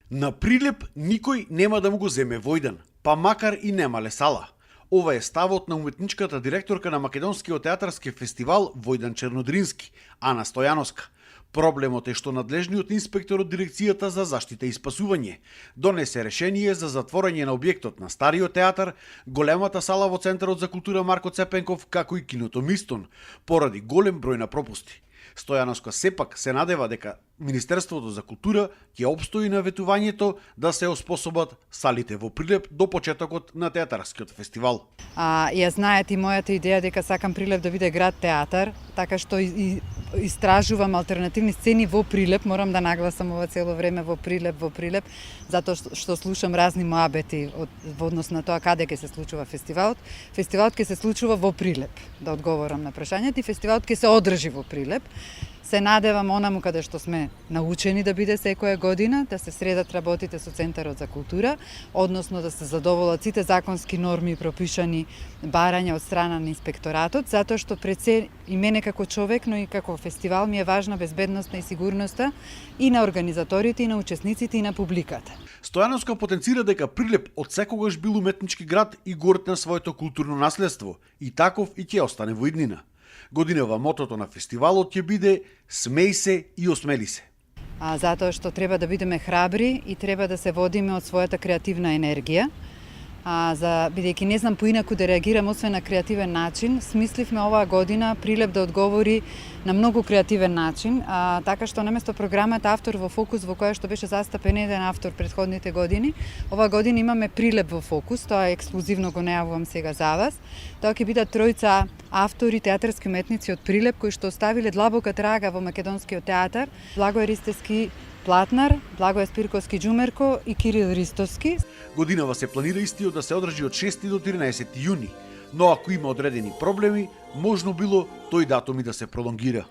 На Прилеп никој нема да му го земе Војдан, па макар и немале сала. Ова е ставот на уметничката директорка на Македонскиот театарски фестивал Војдан Чернодрински, Ана Стојановска. Проблемот е што надлежниот инспектор од дирекцијата за заштита и спасување донесе решение за затворање на објектот на Стариот театар, големата сала во Центарот за култура Марко Цепенков, како и киното Мистон, поради голем број на пропусти. Стојановска сепак се надева дека Министерството за култура ќе обстои на ветувањето да се оспособат салите во Прилеп до почетокот на театарскиот фестивал. Ја знаете и мојата идеја дека сакам Прилеп да биде град театар, така што истражувам алтернативни сцени во Прилеп, морам да нагласам ова цело време во Прилеп, затоа што слушам разни моабети во однос на тоа каде ќе се случува фестивалот. Фестивалот ќе се случува во Прилеп, да одговорам на прашањето, и фестивалот ќе се одржи во Прилеп. Се надевам онаму каде што сме научени да биде секоја година, да се средат работите со Центарот за култура, односно да се задоволат сите законски норми и пропишани барања од страна на инспекторатот, затоа што пред се и мене како човек, но и како фестивал ми е важна безбедноста и сигурноста и на организаторите, и на учесниците, и на публиката. Стојановска потенцира дека Прилеп од секогаш бил уметнички град и горд на своето културно наследство, и таков и ќе остане во иднина. Годинава мотото на фестивалот ќе биде "Смеј се и осмели се". Затоа што треба да бидеме храбри и треба да се водиме од својата креативна енергија. Бидејќи не знам поинаку да реагирам освен на креативен начин, смисливме оваа година Прилеп да одговори на многу креативен начин, така што наместо програмата Автор во фокус, во која што беше застапен еден автор претходните години, оваа година имаме Прилеп во фокус, тоа е ексклузивно, го најавувам сега за вас. Тоа ќе бидат тројца автори, театарски уметници од Прилеп, кои што оставиле длабока трага во македонскиот театар. Благој Ристевски Платнар, Благој Спирковски Џумерко и Кирил Ристовски. Годинава се планира истиот да се одржи од 6 до 13 јуни, но ако има одредени проблеми, можно било тој датум и да се пролонгира.